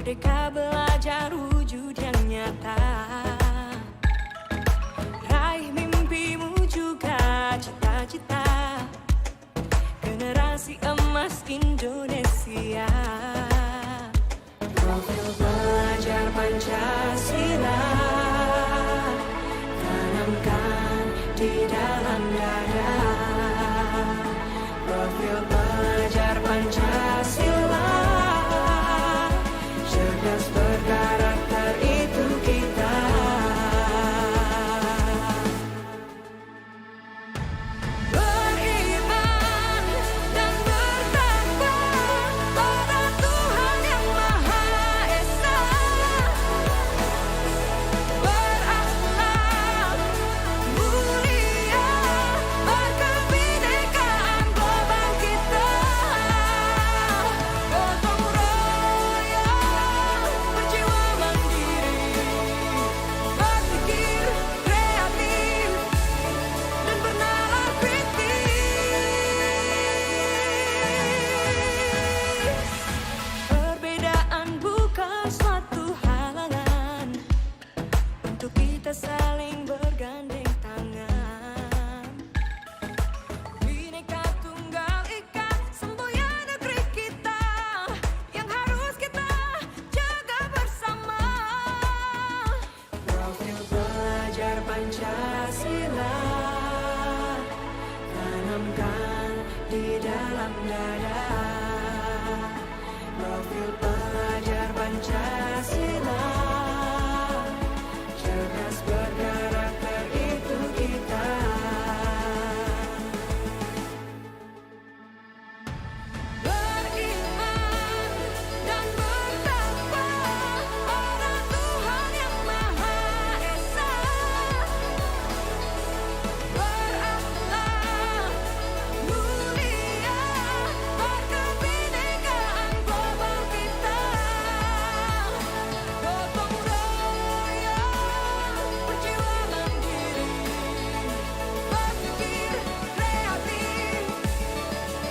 Merdeka belajar wujud yang nyata. Raih mimpimu juga cita-cita. Generasi emas Indonesia. Profil pelajar Pancasila tanamkan di dalam dada. Profil pelajar Pancasila cerdas berkarakter itu kita. Beriman dan bertakwa pada Tuhan yang Maha Esa. Berakhlak mulia berkebinekaan global kita. Gotong royong berjiwa mandiri, berpikir kreatif dan bernalar kritis. Perbedaan bukan suatu halangan untuk kita saling bergandeng tangan. Bhinneka Tunggal Ika semboyan negeri kita yang harus kita jaga bersama. Profil pelajar Pancasila tanamkan di dalam dada. Profil pelajar Pancasila cerdas berkarakter itu kita. Beriman dan bertakwa pada Tuhan yang Maha Esa. Berakhlak mulia berkebinekaan global kita. Gotong royong berjiwa mandiri, berpikir kreatif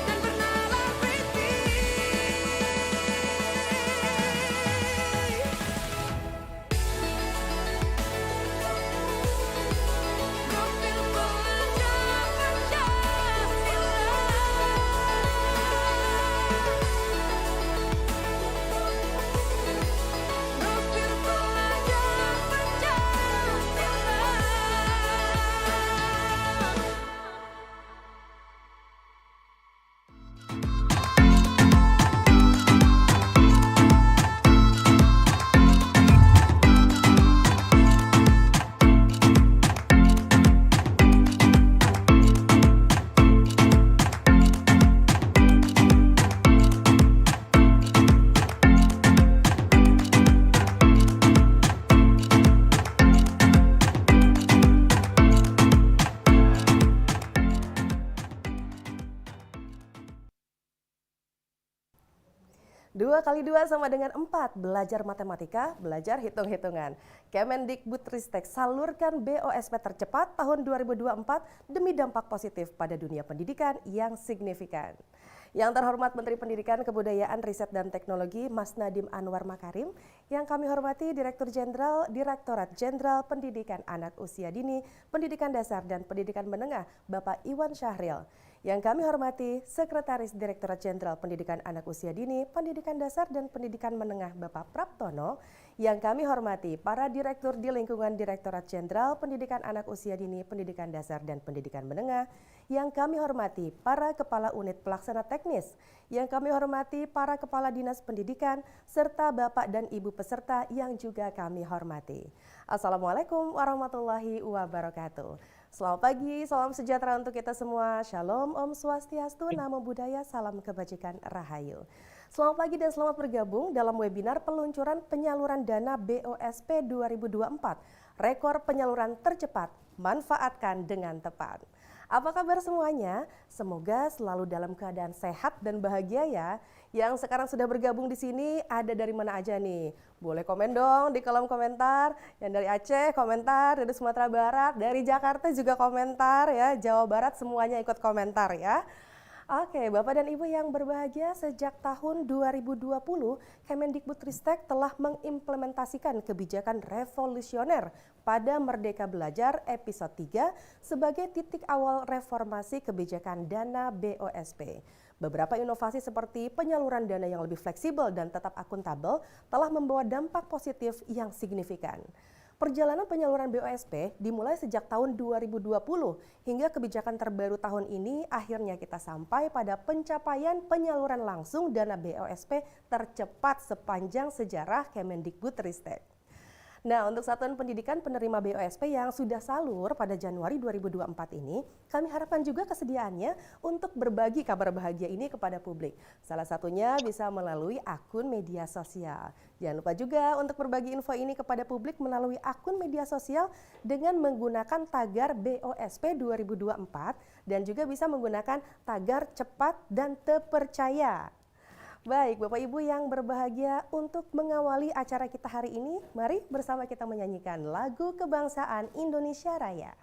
dan bernalar kritis. Profil pelajar Pancasila. Profil pelajar Pancasila. 2 kali 2 sama dengan 4. Belajar matematika, belajar hitung-hitungan. Kemendikbudristek salurkan BOSP tercepat tahun 2024 demi dampak positif pada dunia pendidikan yang signifikan. Yang terhormat Menteri Pendidikan, Kebudayaan, Riset dan Teknologi Mas Nadiem Anwar Makarim, yang kami hormati Direktur Jenderal Direktorat Jenderal Pendidikan Anak Usia Dini, Pendidikan Dasar dan Pendidikan Menengah Bapak Iwan Syahril, yang kami hormati Sekretaris Direktorat Jenderal Pendidikan Anak Usia Dini, Pendidikan Dasar dan Pendidikan Menengah Bapak Praptono, yang kami hormati para Direktur di lingkungan Direktorat Jenderal Pendidikan Anak Usia Dini, Pendidikan Dasar dan Pendidikan Menengah, yang kami hormati para Kepala Unit Pelaksana Teknis, yang kami hormati para Kepala Dinas Pendidikan, serta Bapak dan Ibu peserta yang juga kami hormati. Assalamualaikum warahmatullahi wabarakatuh. Selamat pagi, salam sejahtera untuk kita semua. Shalom, Om Swastiastu, Namo Buddhaya, salam kebajikan, Rahayu. Selamat pagi dan selamat bergabung dalam webinar peluncuran penyaluran dana BOSP 2024. Rekor penyaluran tercepat, manfaatkan dengan tepat. Apa kabar semuanya? Semoga selalu dalam keadaan sehat dan bahagia ya. Yang sekarang sudah bergabung di sini ada dari mana aja nih? Boleh komen dong di kolom komentar. Yang dari Aceh komentar, dari Sumatera Barat, dari Jakarta juga komentar ya. Jawa Barat semuanya ikut komentar ya. Oke, Bapak dan Ibu yang berbahagia, sejak tahun 2020, Kemendikbudristek telah mengimplementasikan kebijakan revolusioner pada Merdeka Belajar episode 3 sebagai titik awal reformasi kebijakan dana BOSP. Beberapa inovasi seperti penyaluran dana yang lebih fleksibel dan tetap akuntabel telah membawa dampak positif yang signifikan. Perjalanan penyaluran BOSP dimulai sejak tahun 2020 hingga kebijakan terbaru tahun ini akhirnya kita sampai pada pencapaian penyaluran langsung dana BOSP tercepat sepanjang sejarah Kemendikbudristek. Nah, untuk satuan pendidikan penerima BOSP yang sudah salur pada Januari 2024 ini, kami harapkan juga kesediaannya untuk berbagi kabar bahagia ini kepada publik. Salah satunya bisa melalui akun media sosial. Jangan lupa juga untuk berbagi info ini kepada publik melalui akun media sosial dengan menggunakan tagar BOSP 2024 dan juga bisa menggunakan tagar cepat dan terpercaya. Baik, Bapak Ibu yang berbahagia, untuk mengawali acara kita hari ini, mari bersama kita menyanyikan lagu kebangsaan Indonesia Raya.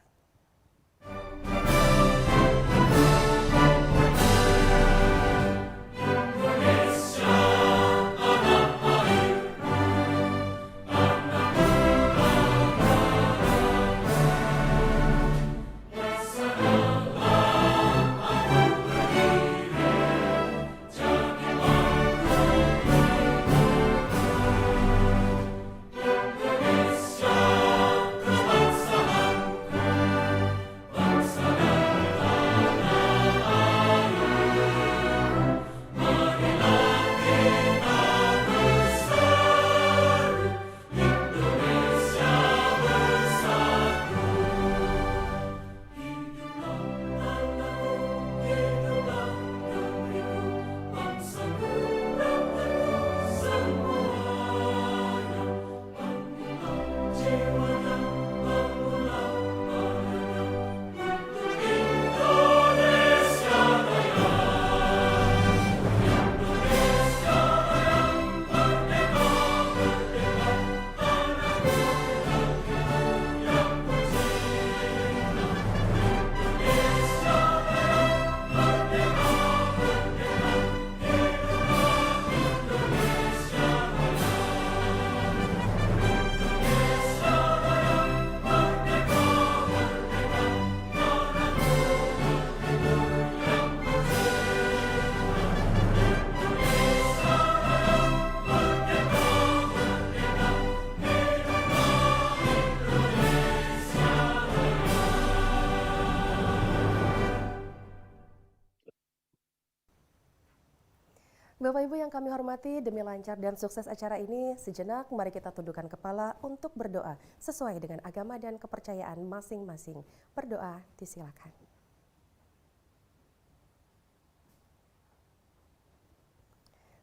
Bapak Ibu yang kami hormati, demi lancar dan sukses acara ini, sejenak mari kita tundukkan kepala untuk berdoa sesuai dengan agama dan kepercayaan masing-masing. Berdoa disilakan.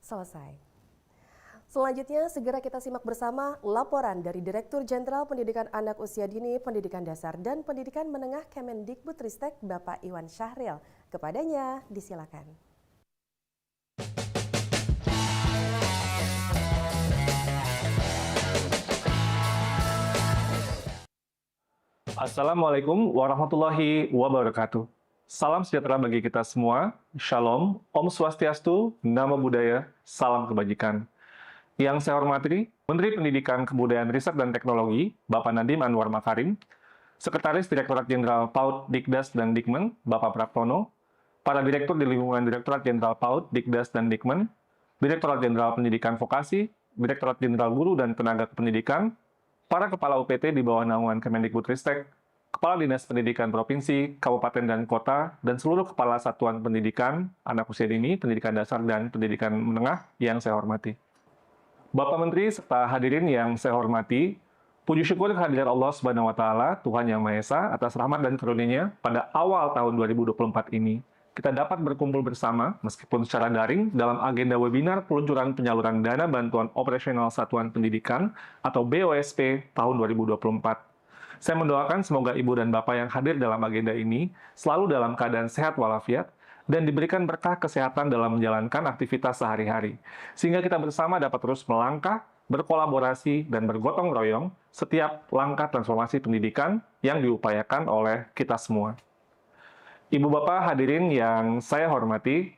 Selesai. Selanjutnya, segera kita simak bersama laporan dari Direktur Jenderal Pendidikan Anak Usia Dini, Pendidikan Dasar dan Pendidikan Menengah Kemendikbudristek, Bapak Iwan Syahril. Kepadanya, disilakan. Assalamualaikum warahmatullahi wabarakatuh. Salam sejahtera bagi kita semua. Shalom, Om Swastiastu, Namo Buddhaya, salam kebajikan. Yang saya hormati, Menteri Pendidikan, Kebudayaan, Riset, dan Teknologi, Bapak Nadiem Anwar Makarim, Sekretaris Direktorat Jenderal PAUD, Dikdas, dan Dikmen, Bapak Praptono, para Direktur di lingkungan Direktorat Jenderal PAUD, Dikdas, dan Dikmen, Direktorat Jenderal Pendidikan Vokasi, Direktorat Jenderal Guru dan Tenaga Kependidikan, para Kepala UPT di bawah naungan Kemendikbudristek, Kepala Dinas Pendidikan Provinsi, Kabupaten, dan Kota, dan seluruh Kepala Satuan Pendidikan, Anak Usia Dini, Pendidikan Dasar, dan Pendidikan Menengah yang saya hormati. Bapak Menteri serta hadirin yang saya hormati, puji syukur kehadiran Allah Subhanahu wa Ta'ala, Tuhan Yang Maha Esa, atas rahmat dan karunia-Nya pada awal tahun 2024 ini. Kita dapat berkumpul bersama, meskipun secara daring, dalam agenda webinar peluncuran penyaluran dana bantuan operasional Satuan Pendidikan atau BOSP tahun 2024. Saya mendoakan semoga Ibu dan Bapak yang hadir dalam agenda ini selalu dalam keadaan sehat walafiat dan diberikan berkah kesehatan dalam menjalankan aktivitas sehari-hari, sehingga kita bersama dapat terus melangkah, berkolaborasi, dan bergotong royong setiap langkah transformasi pendidikan yang diupayakan oleh kita semua. Ibu Bapak hadirin yang saya hormati,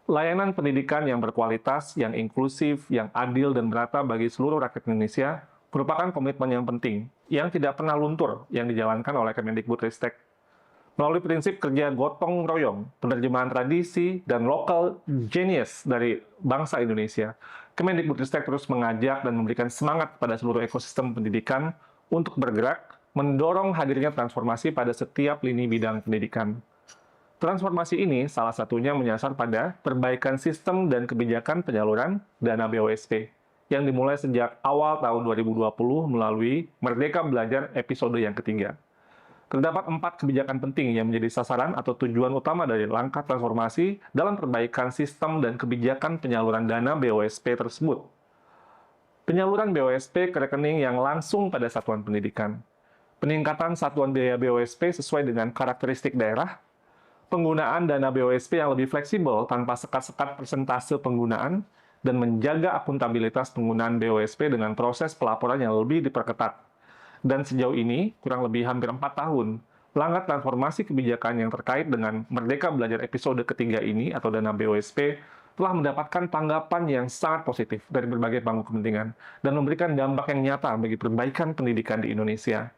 layanan pendidikan yang berkualitas, yang inklusif, yang adil dan merata bagi seluruh rakyat Indonesia merupakan komitmen yang penting, yang tidak pernah luntur yang dijalankan oleh Kemendikbudristek. Melalui prinsip kerja gotong royong, penerjemahan tradisi, dan local genius dari bangsa Indonesia, Kemendikbudristek terus mengajak dan memberikan semangat pada seluruh ekosistem pendidikan untuk bergerak, mendorong hadirnya transformasi pada setiap lini bidang pendidikan. Transformasi ini salah satunya menyasar pada perbaikan sistem dan kebijakan penyaluran dana BOSP yang dimulai sejak awal tahun 2020 melalui Merdeka Belajar episode yang ketiga. Terdapat 4 kebijakan penting yang menjadi sasaran atau tujuan utama dari langkah transformasi dalam perbaikan sistem dan kebijakan penyaluran dana BOSP tersebut. Penyaluran BOSP ke rekening yang langsung pada satuan pendidikan, peningkatan satuan biaya BOSP sesuai dengan karakteristik daerah, penggunaan dana BOSP yang lebih fleksibel tanpa sekat-sekat persentase penggunaan, dan menjaga akuntabilitas penggunaan BOSP dengan proses pelaporan yang lebih diperketat. Dan sejauh ini, kurang lebih hampir 4 tahun, langkah transformasi kebijakan yang terkait dengan Merdeka Belajar episode ketiga ini atau dana BOSP telah mendapatkan tanggapan yang sangat positif dari berbagai pangku kepentingan dan memberikan dampak yang nyata bagi perbaikan pendidikan di Indonesia.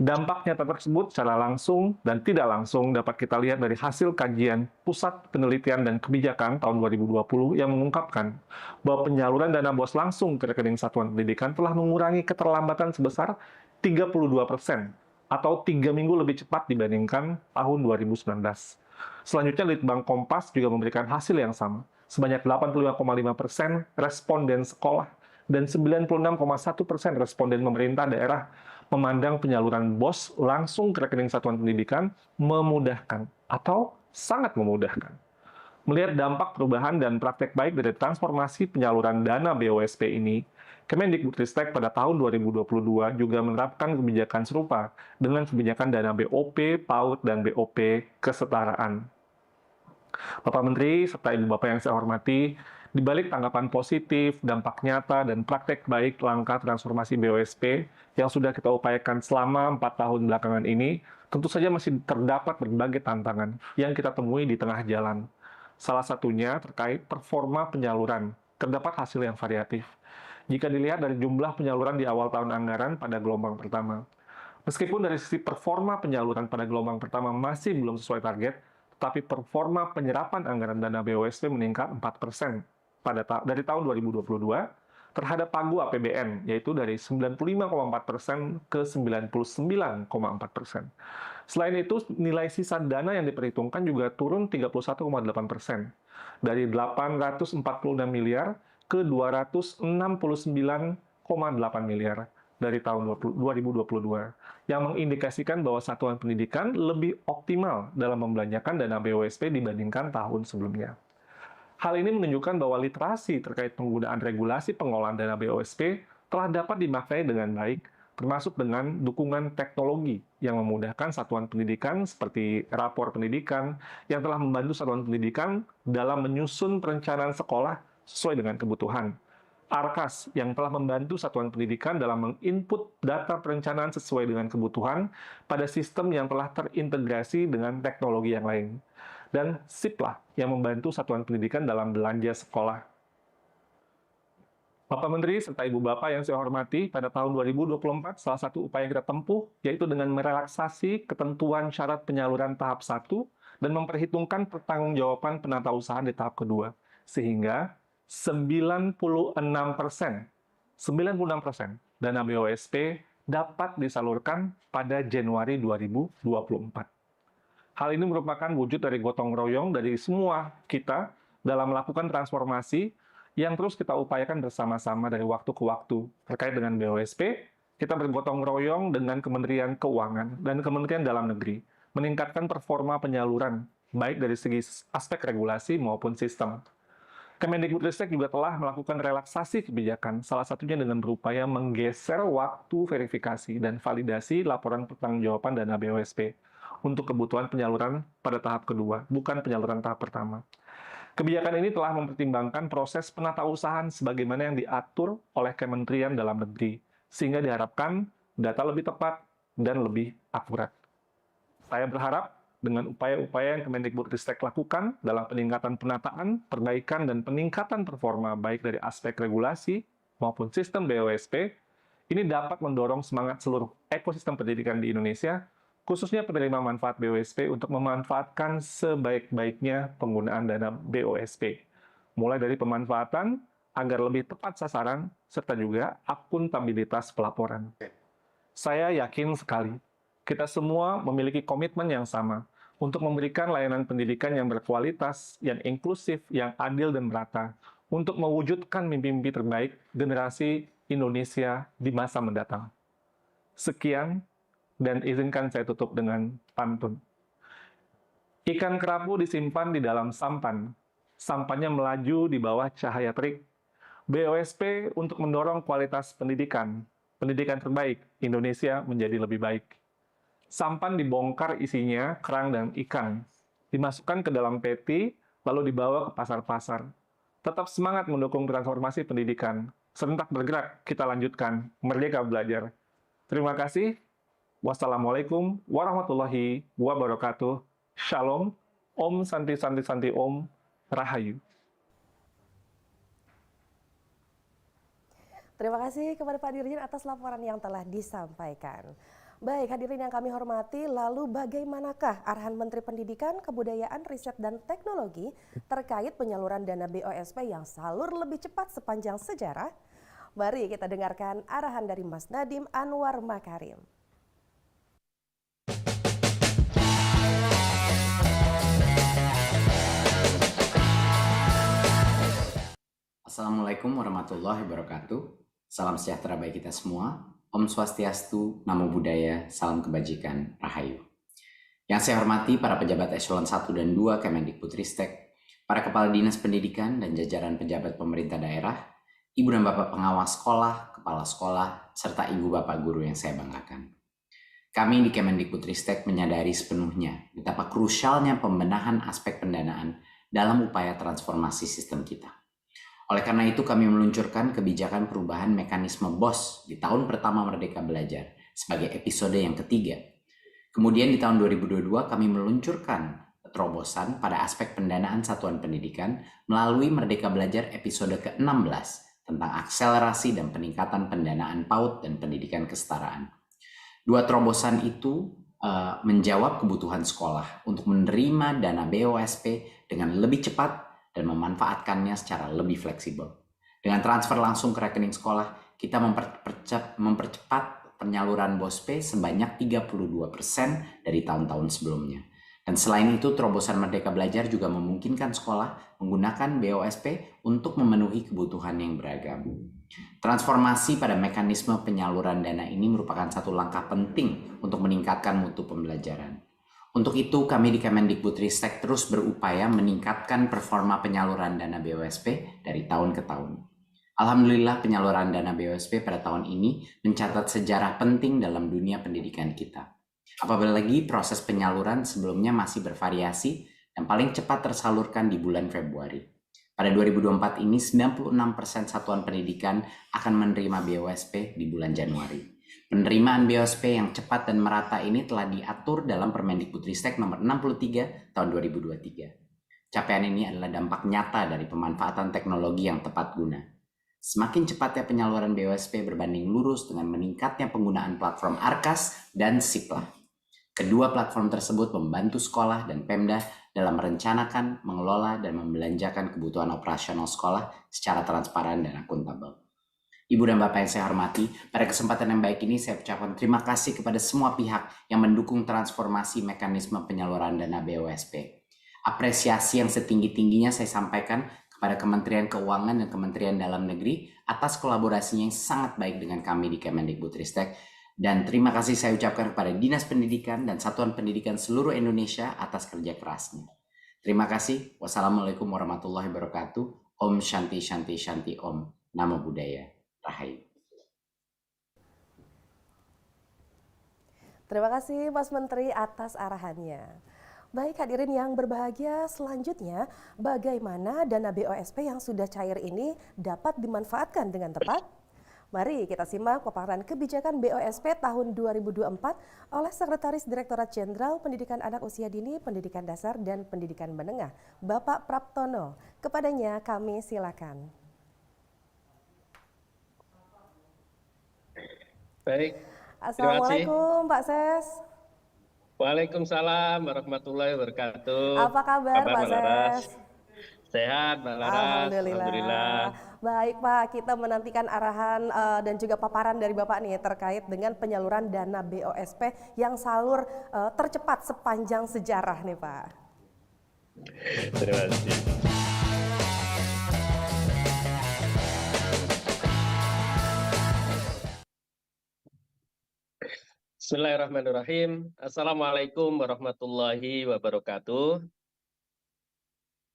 Dampak nyata tersebut secara langsung dan tidak langsung dapat kita lihat dari hasil kajian Pusat Penelitian dan Kebijakan tahun 2020 yang mengungkapkan bahwa penyaluran dana BOS langsung ke rekening satuan pendidikan telah mengurangi keterlambatan sebesar 32% atau 3 minggu lebih cepat dibandingkan tahun 2019. Selanjutnya, Litbang Kompas juga memberikan hasil yang sama. Sebanyak 85,5% responden sekolah dan 96,1% responden pemerintah daerah memandang penyaluran BOS langsung ke rekening satuan pendidikan memudahkan atau sangat memudahkan. Melihat dampak perubahan dan praktek baik dari transformasi penyaluran dana BOSP ini, Kemendikbudristek pada tahun 2022 juga menerapkan kebijakan serupa dengan kebijakan dana BOP, PAUD, dan BOP kesetaraan. Bapak Menteri serta Ibu Bapak yang saya hormati, di balik tanggapan positif, dampak nyata, dan praktek baik langkah transformasi BOSP yang sudah kita upayakan selama 4 tahun belakangan ini, tentu saja masih terdapat berbagai tantangan yang kita temui di tengah jalan. Salah satunya terkait performa penyaluran, terdapat hasil yang variatif. Jika dilihat dari jumlah penyaluran di awal tahun anggaran pada gelombang pertama. Meskipun dari sisi performa penyaluran pada gelombang pertama masih belum sesuai target, tetapi performa penyerapan anggaran dana BOSP meningkat 4% dari tahun 2022 terhadap pagu APBN, yaitu dari 95,4% ke 99,4%. Selain itu, nilai sisa dana yang diperhitungkan juga turun 31,8%, dari 846 miliar ke 269,8 miliar dari tahun 2022, yang mengindikasikan bahwa satuan pendidikan lebih optimal dalam membelanjakan dana BOSP dibandingkan tahun sebelumnya. Hal ini menunjukkan bahwa literasi terkait penggunaan regulasi pengelolaan dana BOSP telah dapat dimaknai dengan baik, termasuk dengan dukungan teknologi yang memudahkan satuan pendidikan seperti rapor pendidikan yang telah membantu satuan pendidikan dalam menyusun perencanaan sekolah sesuai dengan kebutuhan. Arkas yang telah membantu satuan pendidikan dalam menginput data perencanaan sesuai dengan kebutuhan pada sistem yang telah terintegrasi dengan teknologi yang lain. Dan SIPLA yang membantu satuan pendidikan dalam belanja sekolah. Bapak Menteri serta Ibu Bapak yang saya hormati, pada tahun 2024 salah satu upaya yang kita tempuh yaitu dengan merelaksasi ketentuan syarat penyaluran tahap 1 dan memperhitungkan pertanggungjawaban penata usaha di tahap kedua. Sehingga 96% dana BOSP dapat disalurkan pada Januari 2024. Hal ini merupakan wujud dari gotong royong dari semua kita dalam melakukan transformasi yang terus kita upayakan bersama-sama dari waktu ke waktu. Terkait dengan BOSP, kita bergotong royong dengan Kementerian Keuangan dan Kementerian Dalam Negeri, meningkatkan performa penyaluran, baik dari segi aspek regulasi maupun sistem. Kemendikbudristek juga telah melakukan relaksasi kebijakan, salah satunya dengan berupaya menggeser waktu verifikasi dan validasi laporan pertanggungjawaban dana BOSP untuk kebutuhan penyaluran pada tahap kedua, bukan penyaluran tahap pertama. Kebijakan ini telah mempertimbangkan proses penatausahaan sebagaimana yang diatur oleh Kementerian Dalam Negeri, sehingga diharapkan data lebih tepat dan lebih akurat. Saya berharap dengan upaya-upaya yang Kemendikbudristek lakukan dalam peningkatan penataan, perbaikan, dan peningkatan performa baik dari aspek regulasi maupun sistem BOSP, ini dapat mendorong semangat seluruh ekosistem pendidikan di Indonesia, khususnya penerima manfaat BOSP untuk memanfaatkan sebaik-baiknya penggunaan dana BOSP, mulai dari pemanfaatan agar lebih tepat sasaran, serta juga akuntabilitas pelaporan. Saya yakin sekali, kita semua memiliki komitmen yang sama untuk memberikan layanan pendidikan yang berkualitas, yang inklusif, yang adil dan merata, untuk mewujudkan mimpi-mimpi terbaik generasi Indonesia di masa mendatang. Sekian, dan izinkan saya tutup dengan pantun. Ikan kerapu disimpan di dalam sampan, sampannya melaju di bawah cahaya terik. BOSP untuk mendorong kualitas pendidikan terbaik Indonesia menjadi lebih baik. Sampan dibongkar isinya kerang dan ikan, dimasukkan ke dalam peti, lalu dibawa ke pasar-pasar. Tetap semangat mendukung transformasi pendidikan. Serentak bergerak, kita lanjutkan. Merdeka belajar. Terima kasih. Wassalamualaikum warahmatullahi wabarakatuh. Shalom. Om Santi Santi Santi Om. Rahayu. Terima kasih kepada Pak Dirjen atas laporan yang telah disampaikan. Baik, hadirin yang kami hormati, lalu bagaimanakah arahan Menteri Pendidikan, Kebudayaan, Riset, dan Teknologi terkait penyaluran dana BOSP yang salur lebih cepat sepanjang sejarah? Mari kita dengarkan arahan dari Mas Nadiem Anwar Makarim. Assalamualaikum warahmatullahi wabarakatuh. Salam sejahtera bagi kita semua. Om Swastiastu, Namo Buddhaya, Salam Kebajikan, Rahayu. Yang saya hormati para pejabat eselon 1 dan 2 Kemendikbudristek, para kepala dinas pendidikan dan jajaran pejabat pemerintah daerah, ibu dan bapak pengawas sekolah, kepala sekolah, serta ibu bapak guru yang saya banggakan. Kami di Kemendikbudristek menyadari sepenuhnya betapa krusialnya pembenahan aspek pendanaan dalam upaya transformasi sistem kita. Oleh karena itu kami meluncurkan kebijakan perubahan mekanisme BOS di tahun pertama Merdeka Belajar sebagai episode yang ketiga. Kemudian di tahun 2022 kami meluncurkan terobosan pada aspek pendanaan satuan pendidikan melalui Merdeka Belajar episode ke-16 tentang akselerasi dan peningkatan pendanaan PAUD dan pendidikan kesetaraan. Dua terobosan itu menjawab kebutuhan sekolah untuk menerima dana BOSP dengan lebih cepat dan memanfaatkannya secara lebih fleksibel. Dengan transfer langsung ke rekening sekolah, kita mempercepat penyaluran BOSP sebanyak 32% dari tahun-tahun sebelumnya. Dan selain itu, terobosan Merdeka Belajar juga memungkinkan sekolah menggunakan BOSP untuk memenuhi kebutuhan yang beragam. Transformasi pada mekanisme penyaluran dana ini merupakan satu langkah penting untuk meningkatkan mutu pembelajaran. Untuk itu, kami di Kemendikbudristek terus berupaya meningkatkan performa penyaluran dana BOSP dari tahun ke tahun. Alhamdulillah, penyaluran dana BOSP pada tahun ini mencatat sejarah penting dalam dunia pendidikan kita. Apalagi proses penyaluran sebelumnya masih bervariasi dan paling cepat tersalurkan di bulan Februari. Pada 2024 ini, 96% satuan pendidikan akan menerima BOSP di bulan Januari. Penerimaan BOSP yang cepat dan merata ini telah diatur dalam Permendikbudristek nomor 63 tahun 2023. Capaian ini adalah dampak nyata dari pemanfaatan teknologi yang tepat guna. Semakin cepatnya penyaluran BOSP berbanding lurus dengan meningkatnya penggunaan platform Arkas dan Siplah. Kedua platform tersebut membantu sekolah dan Pemda dalam merencanakan, mengelola, dan membelanjakan kebutuhan operasional sekolah secara transparan dan akuntabel. Ibu dan Bapak yang saya hormati, pada kesempatan yang baik ini saya ucapkan terima kasih kepada semua pihak yang mendukung transformasi mekanisme penyaluran dana BOSP. Apresiasi yang setinggi-tingginya saya sampaikan kepada Kementerian Keuangan dan Kementerian Dalam Negeri atas kolaborasinya yang sangat baik dengan kami di Kemendikbudristek. Dan terima kasih saya ucapkan kepada Dinas Pendidikan dan Satuan Pendidikan seluruh Indonesia atas kerja kerasnya. Terima kasih. Wassalamualaikum warahmatullahi wabarakatuh. Om Shanti Shanti Shanti Om. Namo Buddhaya. Rahayu. Terima kasih Mas Menteri atas arahannya. Baik hadirin yang berbahagia, selanjutnya bagaimana dana BOSP yang sudah cair ini dapat dimanfaatkan dengan tepat? Mari kita simak paparan kebijakan BOSP tahun 2024 oleh Sekretaris Direktorat Jenderal Pendidikan Anak Usia Dini, Pendidikan Dasar, dan Pendidikan Menengah, Bapak Praptono. Kepadanya kami silakan. Baik, terima kasih. Assalamualaikum Pak Ses. Waalaikumsalam warahmatullahi wabarakatuh. Apa kabar Pak Mbak Laras? Ses? Sehat, Mbak Laras. Alhamdulillah. Baik Pak, kita menantikan arahan dan juga paparan dari Bapak nih terkait dengan penyaluran dana BOSP yang salur tercepat sepanjang sejarah nih Pak. Terima kasih. Bismillahirrahmanirrahim. Assalamualaikum warahmatullahi wabarakatuh.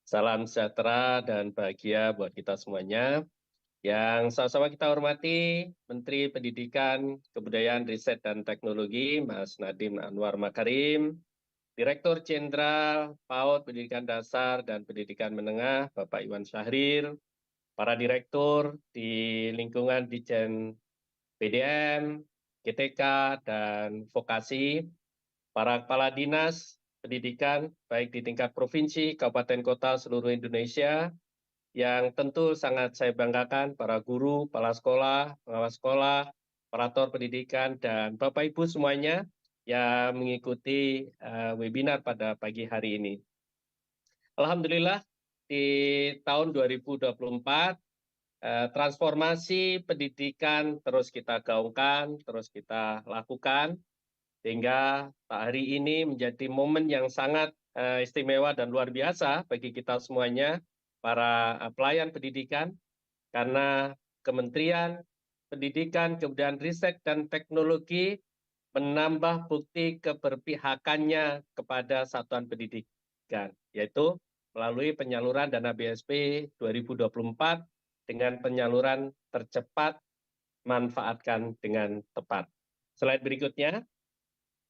Salam sejahtera dan bahagia buat kita semuanya. Yang sama-sama kita hormati Menteri Pendidikan, Kebudayaan, Riset, dan Teknologi, Mas Nadiem Anwar Makarim, Direktur Jenderal PAUD Pendidikan Dasar dan Pendidikan Menengah, Bapak Iwan Syahrir, para direktur di lingkungan Ditjen PDM, GTK, dan Vokasi, para kepala dinas pendidikan, baik di tingkat provinsi, kabupaten kota seluruh Indonesia, yang tentu sangat saya banggakan, para guru, kepala sekolah, pengawas sekolah, operator pendidikan, dan Bapak Ibu semuanya yang mengikuti webinar pada pagi hari ini. Alhamdulillah, di tahun 2024, transformasi pendidikan terus kita gaungkan, terus kita lakukan, sehingga hari ini menjadi momen yang sangat istimewa dan luar biasa bagi kita semuanya, para pelayan pendidikan, karena Kementerian Pendidikan, Kebudayaan, Riset, dan Teknologi menambah bukti keberpihakannya kepada satuan pendidikan, yaitu melalui penyaluran dana BSP 2024 dengan penyaluran tercepat, manfaatkan dengan tepat. Slide berikutnya.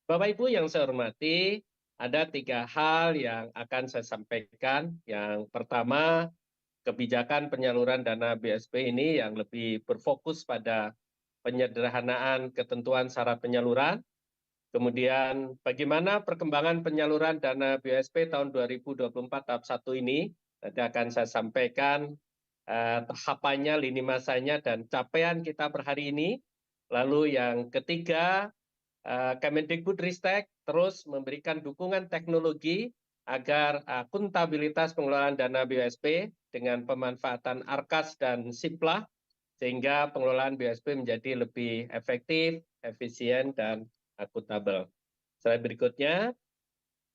Bapak Ibu yang saya hormati, ada 3 hal yang akan saya sampaikan. Yang pertama, kebijakan penyaluran dana BSP ini yang lebih berfokus pada penyederhanaan ketentuan syarat penyaluran. Kemudian bagaimana perkembangan penyaluran dana BSP tahun 2024 tahap 1 ini, nanti akan saya sampaikan tahapannya, lini masanya, dan capaian kita per hari ini. Lalu yang ketiga, Kemendikbudristek terus memberikan dukungan teknologi agar akuntabilitas pengelolaan dana BSP dengan pemanfaatan ARKAS dan SIPLA, sehingga pengelolaan BSP menjadi lebih efektif, efisien, dan akuntabel. Slide berikutnya.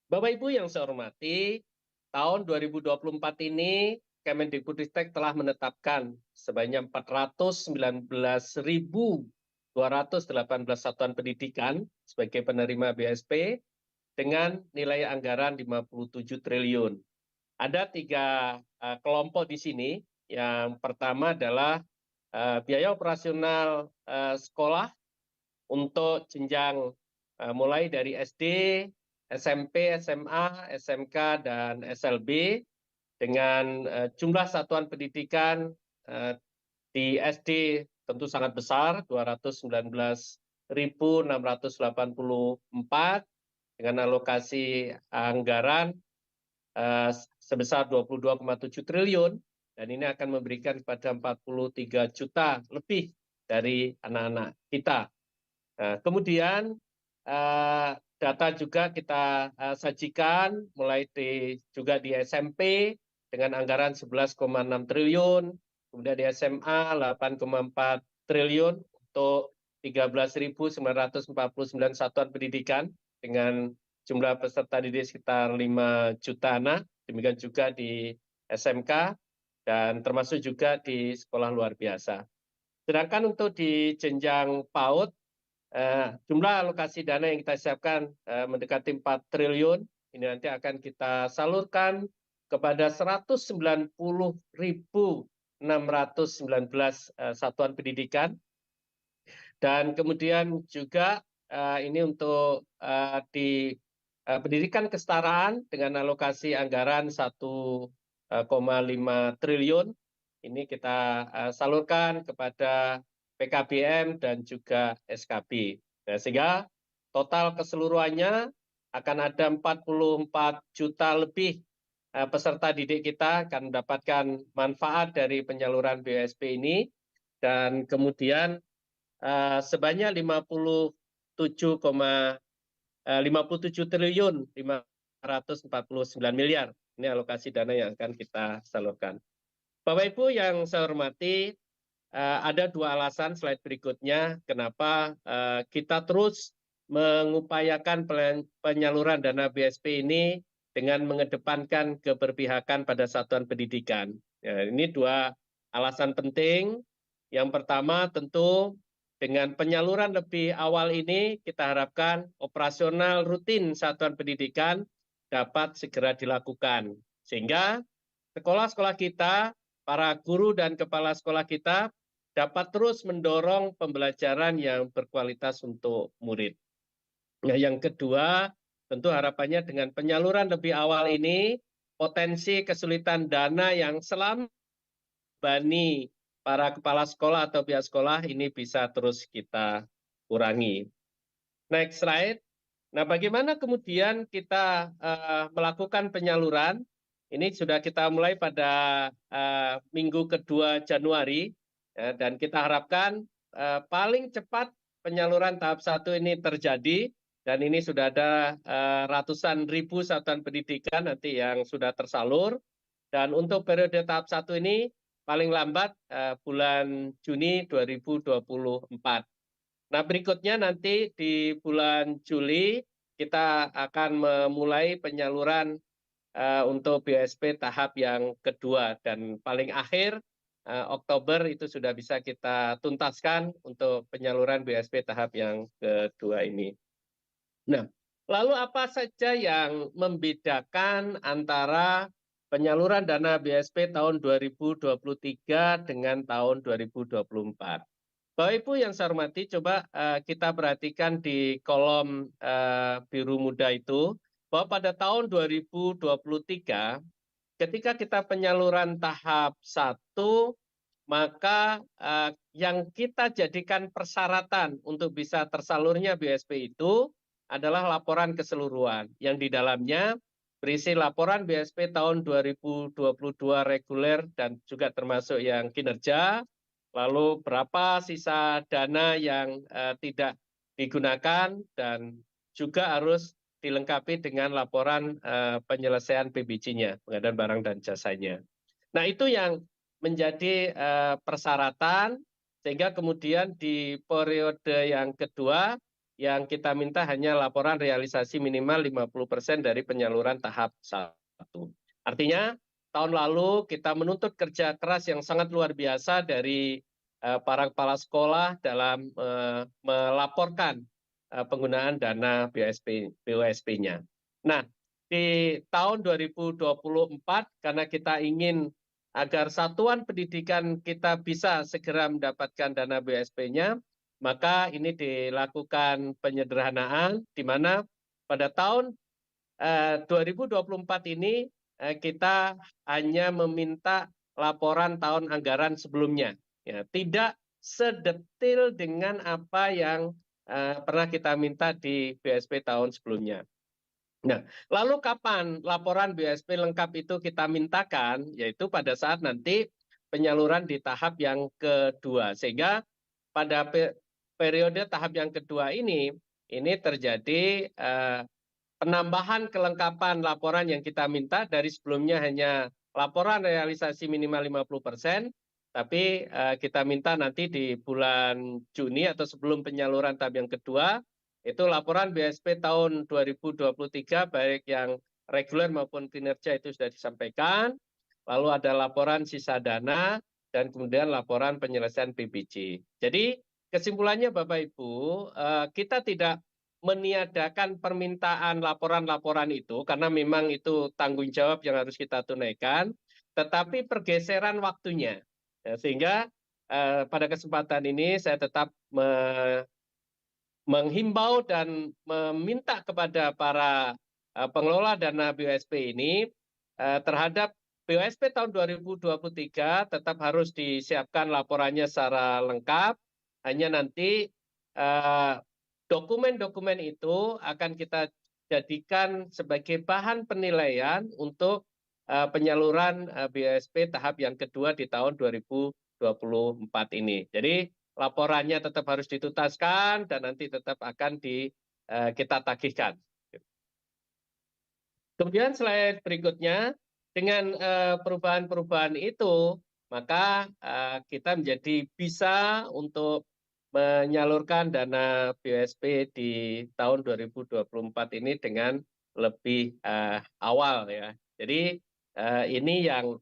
Bapak Ibu yang saya hormati, tahun 2024 ini Kemendikbudristek telah menetapkan sebanyak 419.218 satuan pendidikan sebagai penerima BSP dengan nilai anggaran 57 triliun. Ada 3 kelompok di sini. Yang pertama adalah biaya operasional sekolah untuk jenjang mulai dari SD, SMP, SMA, SMK, dan SLB dengan jumlah satuan pendidikan di SD tentu sangat besar, 219.684 dengan alokasi anggaran sebesar 22,7 triliun, dan ini akan memberikan kepada 43 juta lebih dari anak-anak kita. Kemudian data juga kita sajikan mulai juga di SMP dengan anggaran 11,6 triliun, kemudian di SMA 8,4 triliun untuk 13.949 satuan pendidikan dengan jumlah peserta didik sekitar 5 juta anak, demikian juga di SMK dan termasuk juga di sekolah luar biasa. Sedangkan untuk di jenjang PAUD, jumlah alokasi dana yang kita siapkan mendekati 4 triliun, ini nanti akan kita salurkan kepada 190.619 satuan pendidikan. Dan kemudian juga ini untuk di pendidikan kesetaraan dengan alokasi anggaran 1,5 triliun, ini kita salurkan kepada PKBM, dan juga SKB. Nah, sehingga total keseluruhannya akan ada 44 juta lebih peserta didik kita akan mendapatkan manfaat dari penyaluran BOSP ini, dan kemudian sebanyak 57 triliun 549 miliar. Ini alokasi dana yang akan kita salurkan. Bapak Ibu yang saya hormati, ada dua alasan slide berikutnya kenapa kita terus mengupayakan penyaluran dana BSP ini dengan mengedepankan keberpihakan pada satuan pendidikan. Ya, ini dua alasan penting. Yang pertama tentu dengan penyaluran lebih awal ini kita harapkan operasional rutin satuan pendidikan dapat segera dilakukan. Sehingga sekolah-sekolah kita, para guru dan kepala sekolah kita dapat terus mendorong pembelajaran yang berkualitas untuk murid. Nah, yang kedua, tentu harapannya dengan penyaluran lebih awal ini, potensi kesulitan dana yang selama bani para kepala sekolah atau pihak sekolah ini bisa terus kita kurangi. Next slide. Nah, bagaimana kemudian kita melakukan penyaluran? Ini sudah kita mulai pada minggu kedua Januari, ya, dan kita harapkan paling cepat penyaluran tahap 1 ini terjadi, dan ini sudah ada ratusan ribu satuan pendidikan nanti yang sudah tersalur, dan untuk periode tahap 1 ini paling lambat bulan Juni 2024. Nah, berikutnya nanti di bulan Juli kita akan memulai penyaluran untuk BSP tahap yang kedua, dan paling akhir Oktober itu sudah bisa kita tuntaskan untuk penyaluran BSP tahap yang kedua ini. Nah, lalu apa saja yang membedakan antara penyaluran dana BSP tahun 2023 dengan tahun 2024? Bapak Ibu yang saya hormati, coba kita perhatikan di kolom biru muda itu, bahwa pada tahun 2023, ketika kita penyaluran tahap 1, maka yang kita jadikan persyaratan untuk bisa tersalurnya BSP itu adalah laporan keseluruhan, yang di dalamnya berisi laporan BSP tahun 2022 reguler dan juga termasuk yang kinerja, lalu berapa sisa dana yang tidak digunakan, dan juga harus dilengkapi dengan laporan penyelesaian PBJ-nya, pengadaan barang dan jasanya. Nah, itu yang menjadi persyaratan, sehingga kemudian di periode yang kedua yang kita minta hanya laporan realisasi minimal 50% dari penyaluran tahap 1. Artinya tahun lalu kita menuntut kerja keras yang sangat luar biasa dari para kepala sekolah dalam melaporkan penggunaan dana BOSP-nya. Nah, di tahun 2024 karena kita ingin agar satuan pendidikan kita bisa segera mendapatkan dana BOSP-nya, maka ini dilakukan penyederhanaan, di mana pada tahun 2024 ini kita hanya meminta laporan tahun anggaran sebelumnya, ya, tidak sedetil dengan apa yang pernah kita minta di BSP tahun sebelumnya. Nah, lalu kapan laporan BSP lengkap itu kita mintakan? Yaitu pada saat nanti penyaluran di tahap yang kedua, sehingga pada periode tahap yang kedua ini terjadi penambahan kelengkapan laporan yang kita minta. Dari sebelumnya hanya laporan realisasi minimal 50%, tapi kita minta nanti di bulan Juni atau sebelum penyaluran tahap yang kedua, itu laporan BSP tahun 2023 baik yang reguler maupun kinerja itu sudah disampaikan, lalu ada laporan sisa dana, dan kemudian laporan penyelesaian PBJ. Jadi kesimpulannya Bapak Ibu, kita tidak meniadakan permintaan laporan-laporan itu karena memang itu tanggung jawab yang harus kita tunaikan, tetapi pergeseran waktunya. Ya, sehingga pada kesempatan ini saya tetap menghimbau dan meminta kepada para pengelola dana BOSP ini terhadap BOSP tahun 2023 tetap harus disiapkan laporannya secara lengkap, hanya nanti dokumen-dokumen itu akan kita jadikan sebagai bahan penilaian untuk penyaluran BOSP tahap yang kedua di tahun 2024 ini. Jadi laporannya tetap harus dituntaskan dan nanti tetap akan kita tagihkan. Kemudian slide berikutnya, dengan perubahan-perubahan itu, maka kita menjadi bisa untuk menyalurkan dana BOSP di tahun 2024 ini dengan lebih awal ya. Jadi ini yang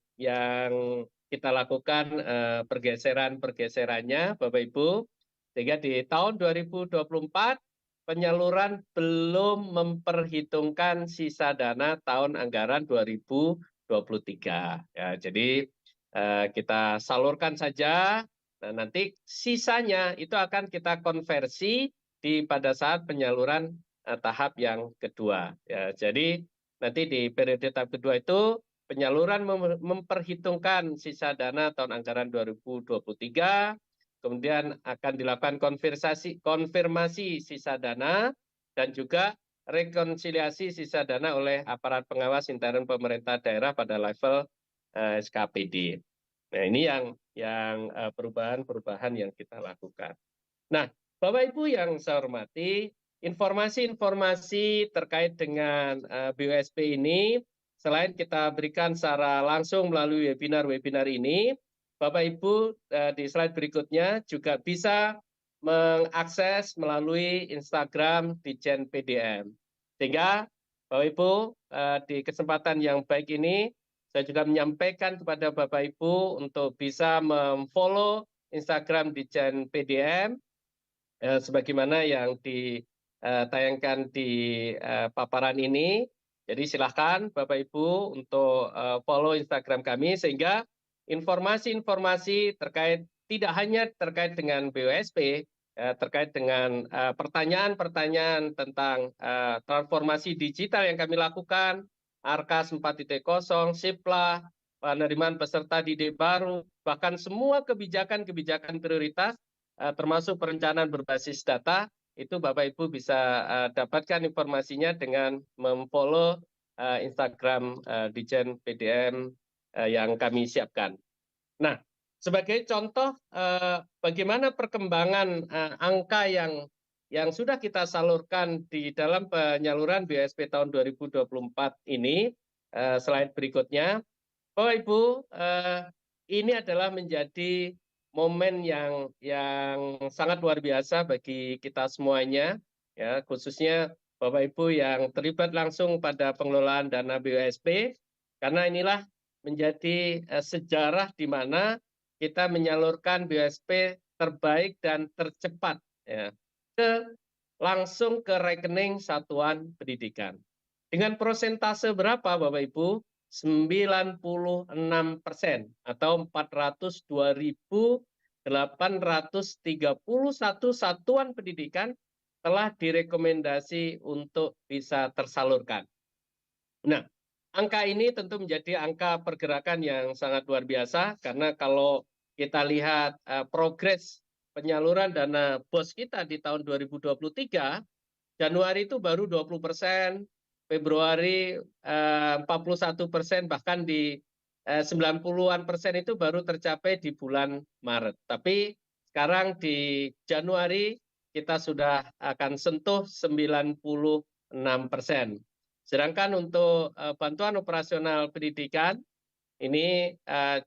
kita lakukan pergeserannya Bapak Ibu, sehingga di tahun 2024 penyaluran belum memperhitungkan sisa dana tahun anggaran 2023. Ya, jadi kita salurkan saja. Nah, nanti sisanya itu akan kita konversi pada saat penyaluran tahap yang kedua. Ya, jadi nanti di periode tahap kedua itu penyaluran memperhitungkan sisa dana tahun anggaran 2023, kemudian akan dilakukan konfirmasi sisa dana dan juga rekonsiliasi sisa dana oleh aparat pengawas intern pemerintah daerah pada level SKPD. Nah, ini yang perubahan-perubahan yang kita lakukan. Nah, Bapak Ibu yang saya hormati, informasi-informasi terkait dengan BOSP ini, selain kita berikan secara langsung melalui webinar-webinar ini, Bapak Ibu di slide berikutnya juga bisa mengakses melalui Instagram Ditjen PDM. Sehingga Bapak Ibu di kesempatan yang baik ini, saya juga menyampaikan kepada Bapak Ibu untuk bisa memfollow Instagram Ditjen PDM sebagaimana yang ditayangkan di paparan ini. Jadi silakan Bapak Ibu untuk follow Instagram kami sehingga informasi-informasi terkait tidak hanya terkait dengan BOSP, terkait dengan pertanyaan-pertanyaan tentang transformasi digital yang kami lakukan, ARKAS 4.0, SIPLA, penerimaan peserta didik baru, bahkan semua kebijakan-kebijakan prioritas, termasuk perencanaan berbasis data, itu Bapak Ibu bisa dapatkan informasinya dengan memfollow Instagram Ditjen PDM yang kami siapkan. Nah, sebagai contoh bagaimana perkembangan angka yang sudah kita salurkan di dalam penyaluran BOSP tahun 2024 ini, slide berikutnya, Bapak Ibu, ini adalah menjadi momen yang sangat luar biasa bagi kita semuanya, ya, khususnya Bapak Ibu yang terlibat langsung pada pengelolaan dana BOSP, karena inilah menjadi sejarah di mana kita menyalurkan BOSP terbaik dan tercepat ya, langsung ke rekening satuan pendidikan. Dengan persentase berapa Bapak Ibu? 96% atau 402.831 satuan pendidikan telah direkomendasi untuk bisa tersalurkan. Nah, angka ini tentu menjadi angka pergerakan yang sangat luar biasa karena kalau kita lihat progres penyaluran dana BOS kita di tahun 2023, Januari itu baru 20%, Februari 41%, bahkan di 90-an% itu baru tercapai di bulan Maret. Tapi sekarang di Januari kita sudah akan sentuh 96%. Sedangkan untuk bantuan operasional pendidikan, ini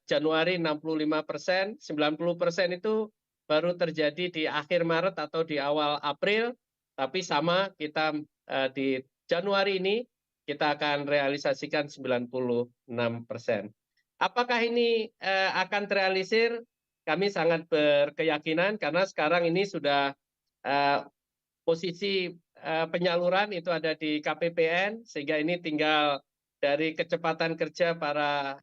Januari 65%, 90% itu baru terjadi di akhir Maret atau di awal April, tapi sama kita di Januari ini kita akan realisasikan 96%. Apakah ini akan terrealisir? Kami sangat berkeyakinan karena sekarang ini sudah posisi penyaluran itu ada di KPPN, sehingga ini tinggal dari kecepatan kerja para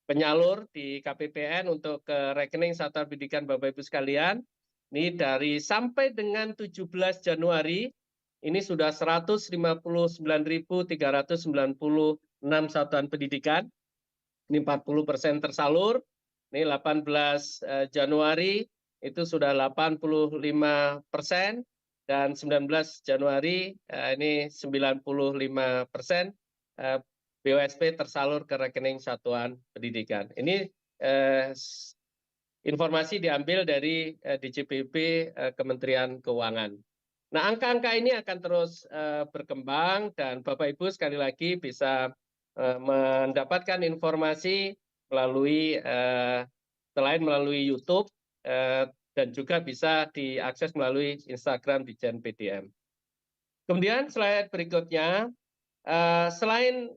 penyalur di KPPN untuk ke rekening satuan pendidikan Bapak Ibu sekalian. Ini dari sampai dengan 17 Januari, ini sudah 159.396 satuan pendidikan. Ini 40% tersalur. Ini 18 Januari, itu sudah 85%, dan 19 Januari ini 95% BOSP tersalur ke rekening satuan pendidikan. Ini informasi diambil dari DJPP Kementerian Keuangan. Nah, angka-angka ini akan terus berkembang, dan Bapak Ibu sekali lagi bisa mendapatkan informasi melalui selain melalui YouTube dan juga bisa diakses melalui Instagram Ditjen PDM. Kemudian slide berikutnya, selain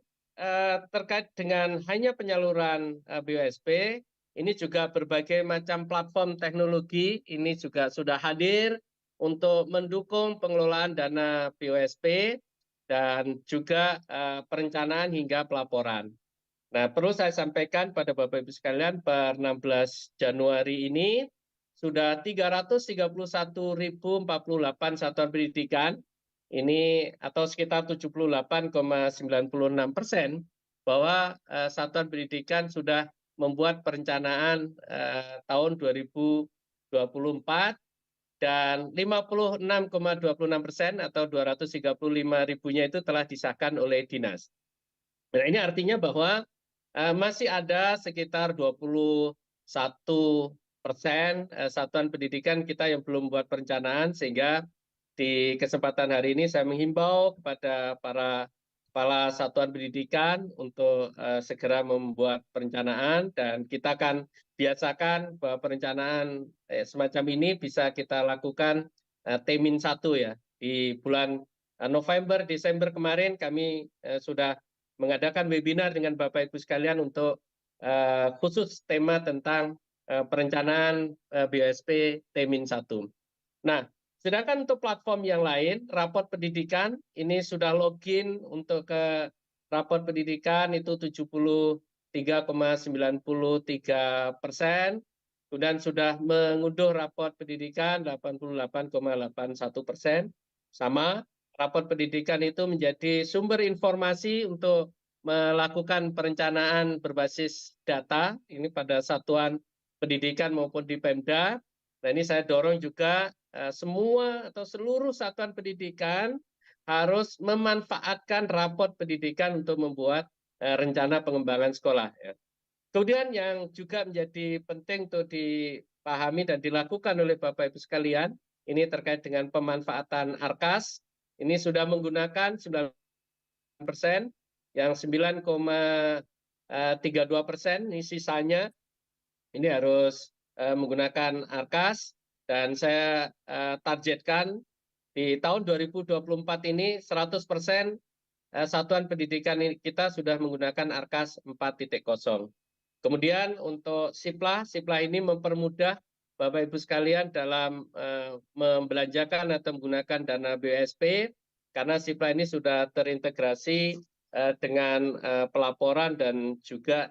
terkait dengan hanya penyaluran BOSP, ini juga berbagai macam platform teknologi ini juga sudah hadir untuk mendukung pengelolaan dana BOSP dan juga perencanaan hingga pelaporan. Nah, perlu saya sampaikan pada Bapak Ibu sekalian, per 16 Januari ini sudah 331.048 satuan pendidikan, ini atau sekitar 78,96% bahwa satuan pendidikan sudah membuat perencanaan tahun 2024, dan 56,26% atau 235.000-nya itu telah disahkan oleh dinas. Nah, ini artinya bahwa masih ada sekitar 21% satuan pendidikan kita yang belum membuat perencanaan, sehingga di kesempatan hari ini saya menghimbau kepada para kepala satuan pendidikan untuk segera membuat perencanaan, dan kita akan biasakan bahwa perencanaan semacam ini bisa kita lakukan T-1 ya. Di bulan November, Desember kemarin kami sudah mengadakan webinar dengan Bapak Ibu sekalian untuk khusus tema tentang perencanaan BOSP T-1. Nah, sedangkan untuk platform yang lain, raport pendidikan ini sudah login untuk ke raport pendidikan itu 73,93%, kemudian sudah mengunduh raport pendidikan 88,81%. Sama, raport pendidikan itu menjadi sumber informasi untuk melakukan perencanaan berbasis data ini pada satuan pendidikan maupun di Pemda. Nah, ini saya dorong juga semua atau seluruh satuan pendidikan harus memanfaatkan raport pendidikan untuk membuat rencana pengembangan sekolah. Ya. Kemudian yang juga menjadi penting untuk dipahami dan dilakukan oleh Bapak Ibu sekalian, ini terkait dengan pemanfaatan ARKAS. Ini sudah menggunakan 9%, yang 9,32%, ini sisanya ini harus menggunakan ARKAS, dan saya targetkan di tahun 2024 ini 100% satuan pendidikan kita sudah menggunakan ARKAS 4.0. Kemudian untuk SIPLA ini mempermudah Bapak Ibu sekalian dalam membelanjakan atau menggunakan dana BOSP, karena SIPLA ini sudah terintegrasi dengan pelaporan dan juga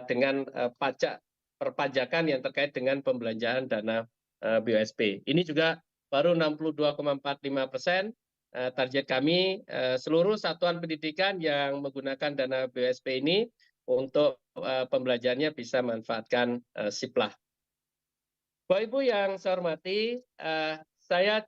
dengan pajak perpajakan yang terkait dengan pembelanjaan dana BOSP. Ini juga baru 62,45%. Target kami seluruh satuan pendidikan yang menggunakan dana BOSP ini untuk pembelajarannya bisa manfaatkan SIPLA. Bapak Ibu yang saya hormati, saya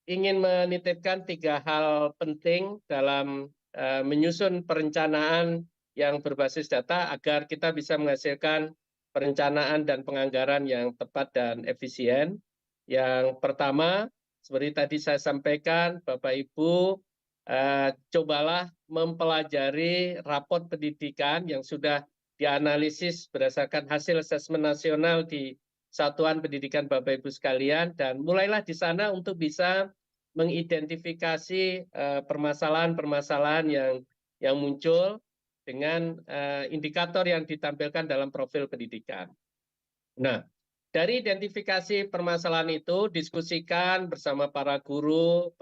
ingin menitipkan 3 hal penting dalam menyusun perencanaan yang berbasis data agar kita bisa menghasilkan perencanaan dan penganggaran yang tepat dan efisien. Yang pertama, seperti tadi saya sampaikan, Bapak Ibu, cobalah mempelajari raport pendidikan yang sudah dianalisis berdasarkan hasil asesmen nasional di satuan pendidikan Bapak Ibu sekalian, dan mulailah di sana untuk bisa mengidentifikasi permasalahan-permasalahan yang muncul dengan indikator yang ditampilkan dalam profil pendidikan. Nah, dari identifikasi permasalahan itu diskusikan bersama para guru,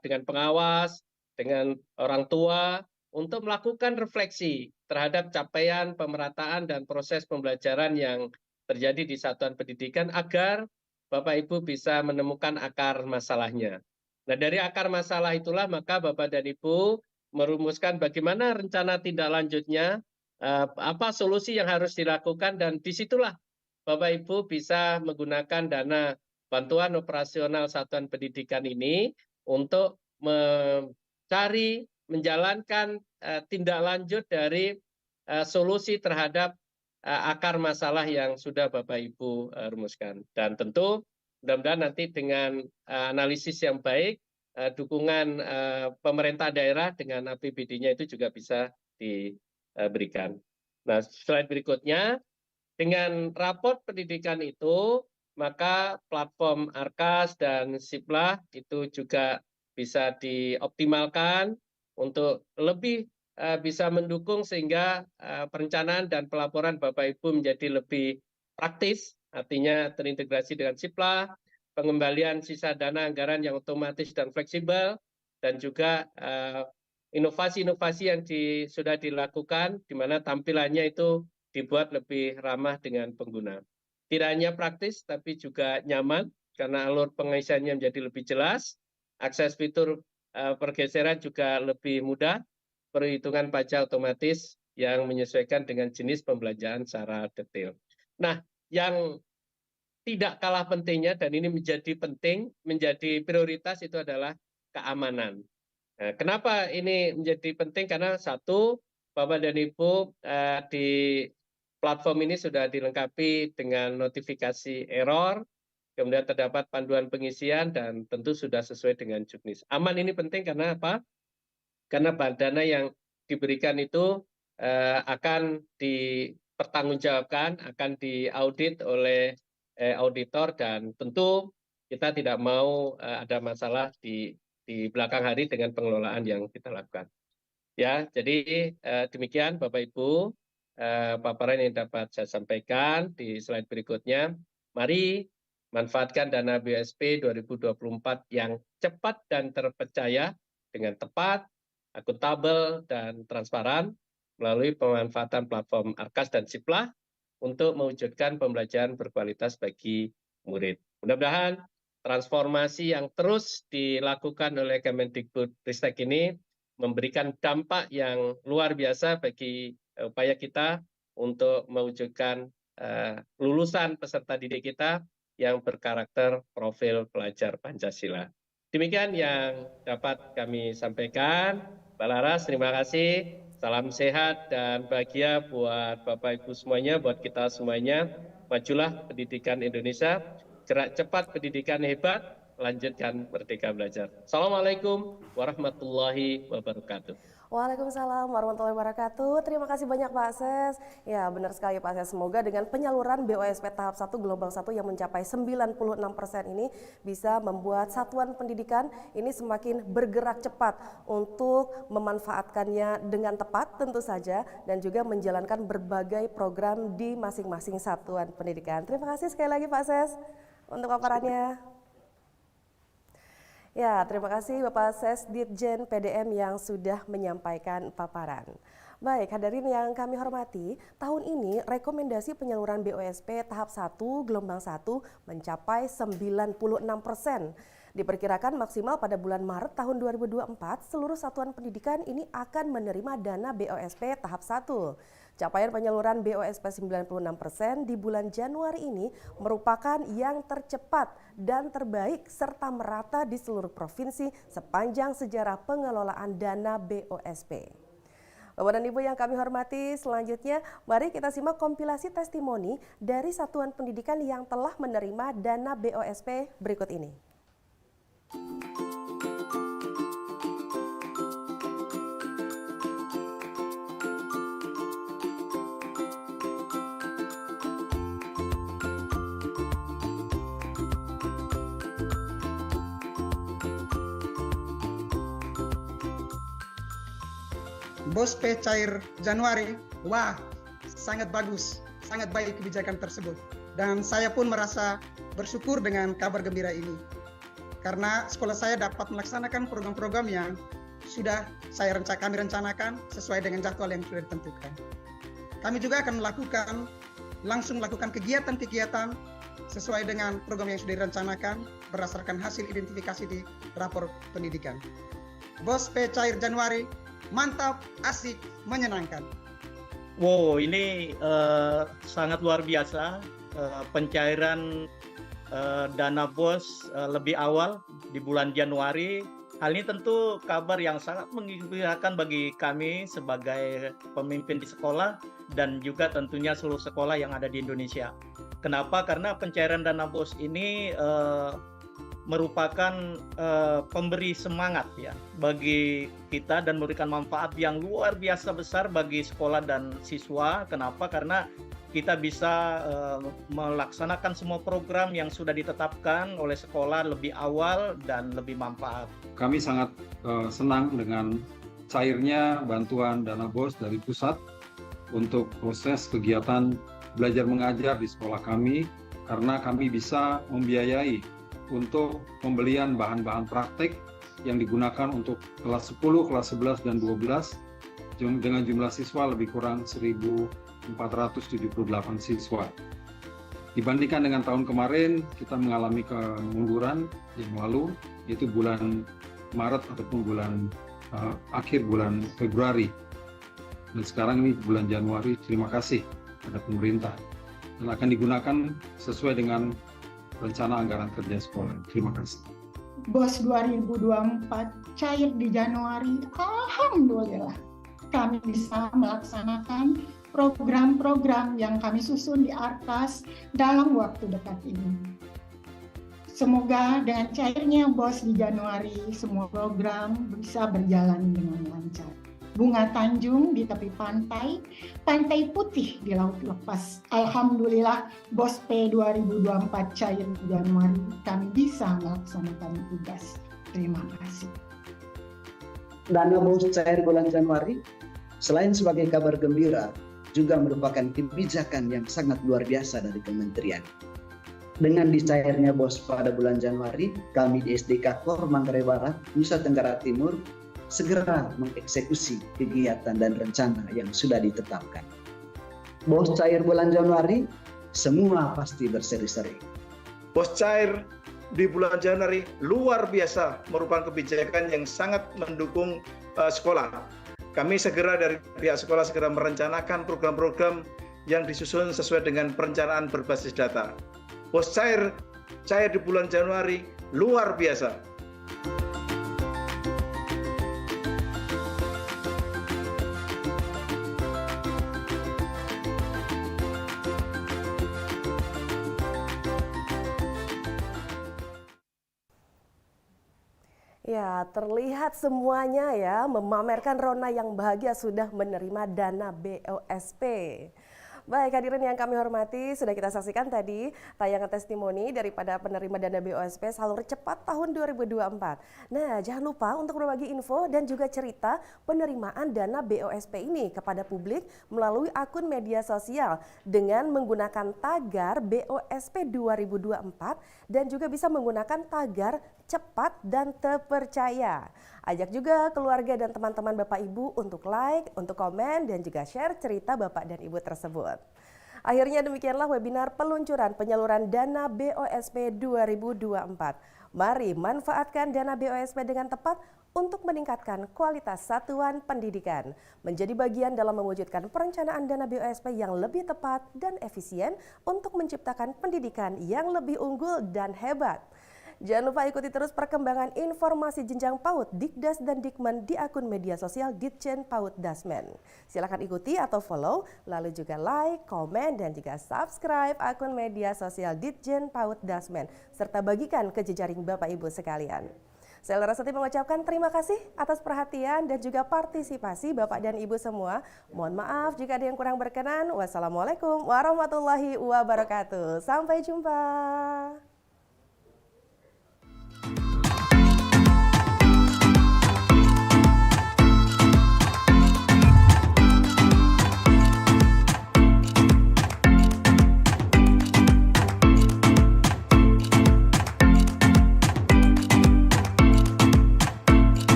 dengan pengawas, dengan orang tua untuk melakukan refleksi terhadap capaian, pemerataan, dan proses pembelajaran yang terjadi di satuan pendidikan agar Bapak Ibu bisa menemukan akar masalahnya. Nah, dari akar masalah itulah maka Bapak dan Ibu merumuskan bagaimana rencana tindak lanjutnya, apa solusi yang harus dilakukan, dan disitulah Bapak Ibu bisa menggunakan dana bantuan operasional satuan pendidikan ini untuk mencari, menjalankan tindak lanjut dari solusi terhadap akar masalah yang sudah Bapak Ibu rumuskan. Dan tentu mudah-mudahan nanti dengan analisis yang baik, dukungan pemerintah daerah dengan APBD-nya itu juga bisa diberikan. Nah, slide berikutnya, dengan raport pendidikan itu, maka platform Arkas dan Siplah itu juga bisa dioptimalkan untuk lebih bisa mendukung sehingga perencanaan dan pelaporan Bapak Ibu menjadi lebih praktis, artinya terintegrasi dengan Siplah, pengembalian sisa dana anggaran yang otomatis dan fleksibel, dan juga inovasi-inovasi yang sudah dilakukan, di mana tampilannya itu dibuat lebih ramah dengan pengguna. Tidak hanya praktis, tapi juga nyaman, karena alur pengisiannya menjadi lebih jelas, akses fitur pergeseran juga lebih mudah, perhitungan pajak otomatis yang menyesuaikan dengan jenis pembelanjaan secara detail. Nah, yang tidak kalah pentingnya, dan ini menjadi penting, menjadi prioritas, itu adalah keamanan. Nah, kenapa ini menjadi penting? Karena satu, Bapak dan Ibu, di platform ini sudah dilengkapi dengan notifikasi error, kemudian terdapat panduan pengisian, dan tentu sudah sesuai dengan juknis. Aman ini penting karena apa? Karena dana yang diberikan itu akan dipertanggungjawabkan, akan diaudit oleh auditor, dan tentu kita tidak mau ada masalah di belakang hari dengan pengelolaan yang kita lakukan. Ya, jadi demikian Bapak Ibu paparan yang dapat saya sampaikan. Di slide berikutnya. Mari manfaatkan dana BOSP 2024 yang cepat dan terpercaya dengan tepat, akuntabel, dan transparan melalui pemanfaatan platform Arkas dan Siplah untuk mewujudkan pembelajaran berkualitas bagi murid. Mudah-mudahan transformasi yang terus dilakukan oleh Kemendikbudristek ini memberikan dampak yang luar biasa bagi upaya kita untuk mewujudkan lulusan peserta didik kita yang berkarakter profil pelajar Pancasila. Demikian yang dapat kami sampaikan. Mbak Laras, terima kasih. Salam sehat dan bahagia buat Bapak Ibu semuanya, buat kita semuanya. Majulah pendidikan Indonesia, gerak cepat pendidikan hebat, lanjutkan Merdeka Belajar. Assalamualaikum warahmatullahi wabarakatuh. Waalaikumsalam warahmatullahi wabarakatuh. Terima kasih banyak Pak Ses. Ya benar sekali Pak Ses. Semoga dengan penyaluran BOSP tahap 1 gelombang 1 yang mencapai 96% ini bisa membuat satuan pendidikan ini semakin bergerak cepat untuk memanfaatkannya dengan tepat tentu saja, dan juga menjalankan berbagai program di masing-masing satuan pendidikan. Terima kasih sekali lagi Pak Ses untuk paparannya. Ya, terima kasih Bapak Ses Ditjen PDM yang sudah menyampaikan paparan. Baik, hadirin yang kami hormati, tahun ini rekomendasi penyaluran BOSP tahap 1 gelombang 1 mencapai 96%. Diperkirakan maksimal pada bulan Maret tahun 2024, seluruh satuan pendidikan ini akan menerima dana BOSP tahap 1. Capaian penyaluran BOSP 96% di bulan Januari ini merupakan yang tercepat dan terbaik serta merata di seluruh provinsi sepanjang sejarah pengelolaan dana BOSP. Bapak dan Ibu yang kami hormati, selanjutnya mari kita simak kompilasi testimoni dari satuan pendidikan yang telah menerima dana BOSP berikut ini. BOSP cair Januari, wah sangat bagus, sangat baik kebijakan tersebut. Dan saya pun merasa bersyukur dengan kabar gembira ini. Karena sekolah saya dapat melaksanakan program-program yang sudah kami rencanakan sesuai dengan jadwal yang sudah ditentukan. Kami juga akan langsung melakukan kegiatan-kegiatan sesuai dengan program yang sudah direncanakan berdasarkan hasil identifikasi di rapor pendidikan. BOSP cair Januari, mantap, asik, menyenangkan. Wow, ini sangat luar biasa. pencairan dana BOS lebih awal di bulan Januari. Hal ini tentu kabar yang sangat menggembirakan bagi kami sebagai pemimpin di sekolah dan juga tentunya seluruh sekolah yang ada di Indonesia. Kenapa? Karena pencairan dana BOS ini merupakan pemberi semangat ya bagi kita dan memberikan manfaat yang luar biasa besar bagi sekolah dan siswa. Kenapa? Karena kita bisa melaksanakan semua program yang sudah ditetapkan oleh sekolah lebih awal dan lebih manfaat. Kami sangat senang dengan cairnya bantuan dana BOS dari pusat untuk proses kegiatan belajar mengajar di sekolah kami, karena kami bisa membiayai untuk pembelian bahan-bahan praktik yang digunakan untuk kelas 10, kelas 11, dan 12 dengan jumlah siswa lebih kurang 1.478 siswa. Dibandingkan dengan tahun kemarin, kita mengalami kemunduran yang lalu, yaitu bulan Maret ataupun akhir bulan Februari. Dan sekarang ini bulan Januari. Terima kasih pada pemerintah. Dan akan digunakan sesuai dengan rencana anggaran kerja sekolah. Terima kasih. BOS 2024 cair di Januari. Alhamdulillah, kami bisa melaksanakan program-program yang kami susun di Arkas dalam waktu dekat ini. Semoga dengan cairnya BOS di Januari, semua program bisa berjalan dengan lancar. Bunga Tanjung di tepi pantai, pantai putih di laut lepas. Alhamdulillah, BOS P 2024 cair di Januari, kami bisa melaksanakan tugas. Terima kasih. Dana BOS cair bulan Januari, selain sebagai kabar gembira, juga merupakan kebijakan yang sangat luar biasa dari kementerian. Dengan dicairnya BOS pada bulan Januari, kami di SDK Kor Manggarai Barat, Nusa Tenggara Timur, segera mengeksekusi kegiatan dan rencana yang sudah ditetapkan. BOS cair bulan Januari, semua pasti berseri-seri. BOS cair di bulan Januari luar biasa, merupakan kebijakan yang sangat mendukung sekolah. Kami segera dari pihak sekolah segera merencanakan program-program yang disusun sesuai dengan perencanaan berbasis data. BOS cair di bulan Januari luar biasa. Ya, terlihat semuanya ya memamerkan Rona yang bahagia sudah menerima dana BOSP. Baik, hadirin yang kami hormati, sudah kita saksikan tadi tayangan testimoni daripada penerima dana BOSP Salur Cepat tahun 2024. Nah, jangan lupa untuk berbagi info dan juga cerita penerimaan dana BOSP ini kepada publik melalui akun media sosial dengan menggunakan tagar BOSP 2024 dan juga bisa menggunakan tagar cepat dan terpercaya. Ajak juga keluarga dan teman-teman Bapak Ibu untuk like, untuk komen, dan juga share cerita Bapak dan Ibu tersebut. Akhirnya demikianlah webinar peluncuran penyaluran dana BOSP 2024. Mari manfaatkan dana BOSP dengan tepat untuk meningkatkan kualitas satuan pendidikan. Menjadi bagian dalam mewujudkan perencanaan dana BOSP yang lebih tepat dan efisien untuk menciptakan pendidikan yang lebih unggul dan hebat. Jangan lupa ikuti terus perkembangan informasi jenjang PAUD, Dikdas dan Dikmen di akun media sosial Ditjen PAUD Dasmen. Silakan ikuti atau follow, lalu juga like, komen, dan juga subscribe akun media sosial Ditjen PAUD Dasmen, serta bagikan ke jejaring Bapak Ibu sekalian. Saya Larasati mengucapkan terima kasih atas perhatian dan juga partisipasi Bapak dan Ibu semua. Mohon maaf jika ada yang kurang berkenan. Wassalamualaikum warahmatullahi wabarakatuh. Sampai jumpa.